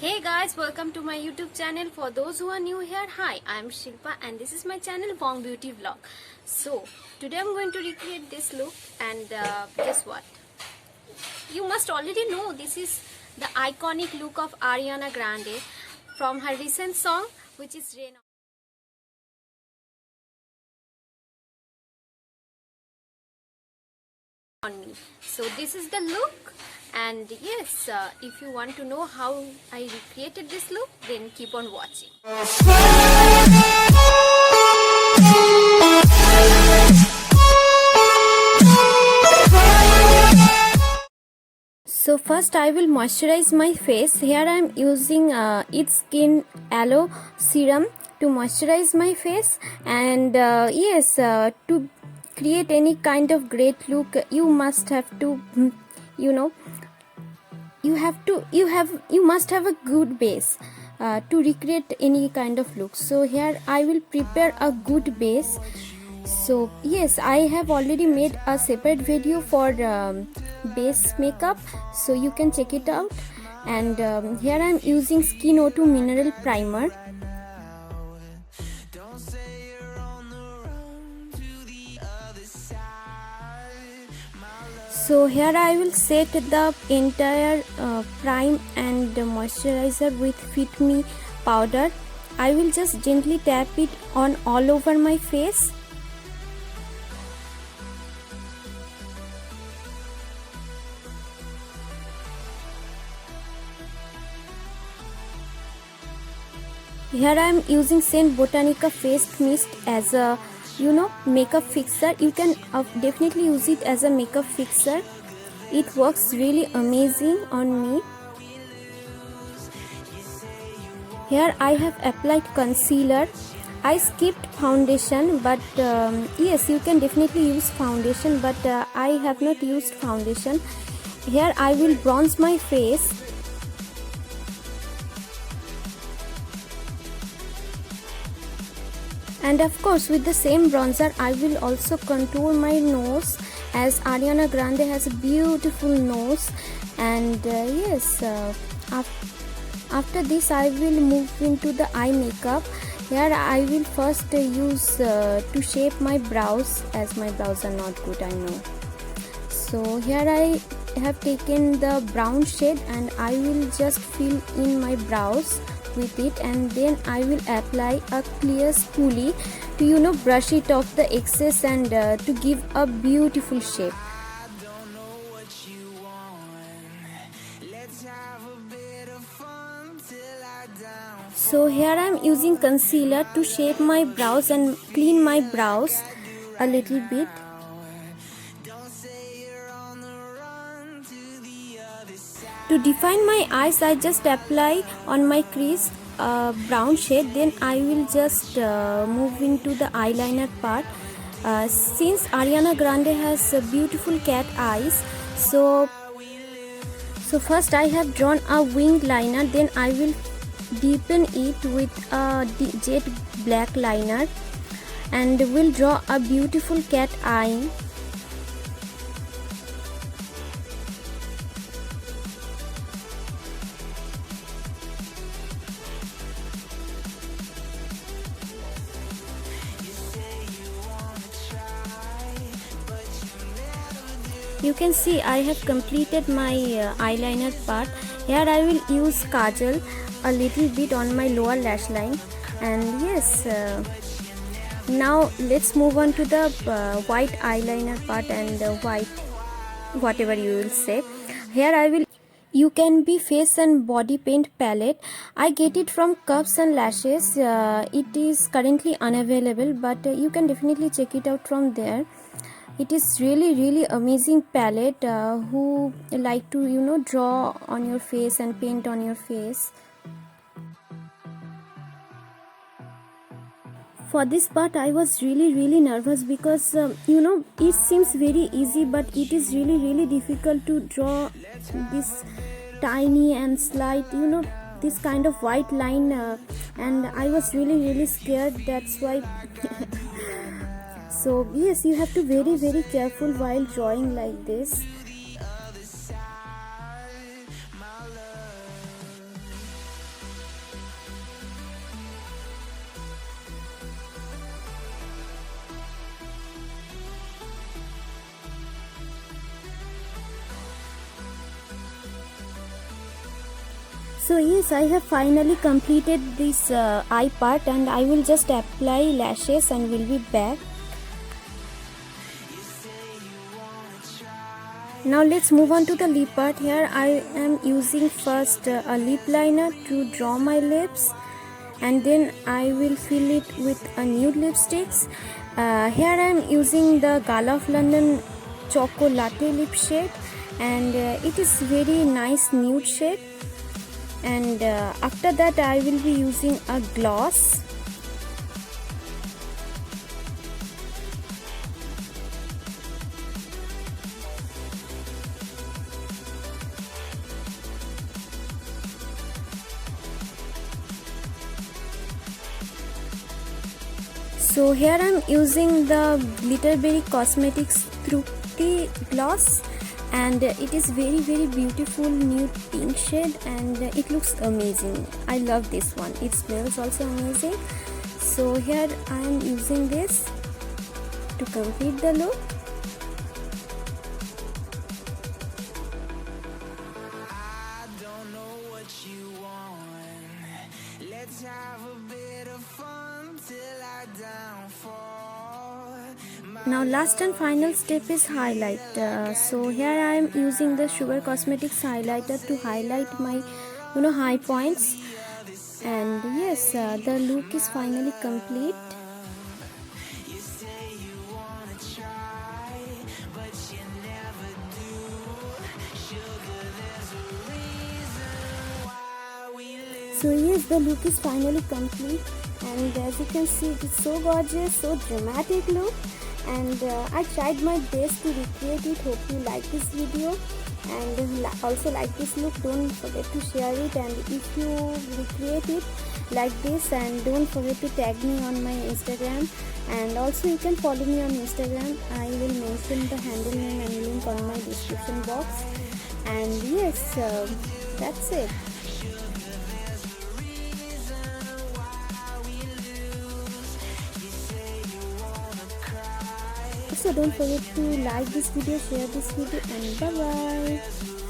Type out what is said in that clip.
Hey guys, welcome to my YouTube channel. For those who are new here, hi, I am Shilpa and this is my channel Bong Beauty Vlog. So today I'm going to recreate this look and guess what? You must already know this is the iconic look of Ariana Grande from her recent song which is Rain on Me. So this is the look. And yes, if you want to know how I recreated this look, then keep on watching. So first I will moisturize my face. Here I am using It's Skin Aloe Serum to moisturize my face. And to create any kind of great look, you must have to, you must have a good base to recreate any kind of look. So here I will prepare a good base. So yes, I have already made a separate video for base makeup, so you can check it out. And here I am using Skin O2 Mineral Primer. So here I will set the entire prime and moisturizer with Fit Me powder. I will just gently tap it on all over my face. Here I am using Scent Botanica Face Mist as a makeup fixer. You can definitely use it as a makeup fixer. It works really amazing on me. Here I have applied concealer. I skipped foundation, but yes, you can definitely use foundation, but I have not used foundation. Here I will bronze my face. And of course, with the same bronzer, I will also contour my nose, as Ariana Grande has a beautiful nose. And after this, I will move into the eye makeup. Here I will first use to shape my brows, as my brows are not good, I know. So here I have taken the brown shade and I will just fill in my brows with it, and then I will apply a clear spoolie to brush it off the excess and to give a beautiful shape. So here I am using concealer to shape my brows and clean my brows a little bit. To define my eyes, I just apply on my crease brown shade, then I will just move into the eyeliner part. Since Ariana Grande has beautiful cat eyes, so first I have drawn a wing liner, then I will deepen it with a jet black liner and will draw a beautiful cat eye. You can see I have completed my eyeliner part. Here I will use kajal a little bit on my lower lash line. And yes, now let's move on to the white eyeliner part and white whatever you will say. Here I will You Can Be Face and Body Paint palette. I get it from Curves and Lashes. It is currently unavailable, but you can definitely check it out from there. It is really amazing palette who like to draw on your face and paint on your face. For this part I was really nervous because it seems very easy, but it is really difficult to draw this tiny and slight this kind of white line, and I was really scared. That's why so yes, you have to be very careful while drawing like this. So yes, I have finally completed this eye part, and I will just apply lashes and will be back. Now let's move on to the lip part. Here I am using first a lip liner to draw my lips, and then I will fill it with a nude lipsticks. Here I am using the Gala of London Choco Latte lip shade, and it is very nice nude shade. And after that I will be using a gloss. So here I am using the Glitterberry Cosmetics Trupti gloss, and it is very beautiful nude pink shade, and it looks amazing. I love this one. It smells also amazing. So here I am using this to complete the look. I don't know what you want. Let's have a bit of fun till I downfall. Now last and final step is highlight. So here I am using the Sugar Cosmetics highlighter to highlight my high points. And yes, the look is finally complete. You say you wanna try, but you never do. Sugar, there's a reason why we live. So yes, the look is finally complete, and as you can see, it is so gorgeous, so dramatic look. And I tried my best to recreate it. Hope you like this video, and also like this look. Don't forget to share it, and if you recreate it like this, and don't forget to tag me on my Instagram, and also you can follow me on Instagram. I will mention the handle name and link on my description box. And yes, that's it. So don't forget to like this video, share this video, and bye bye.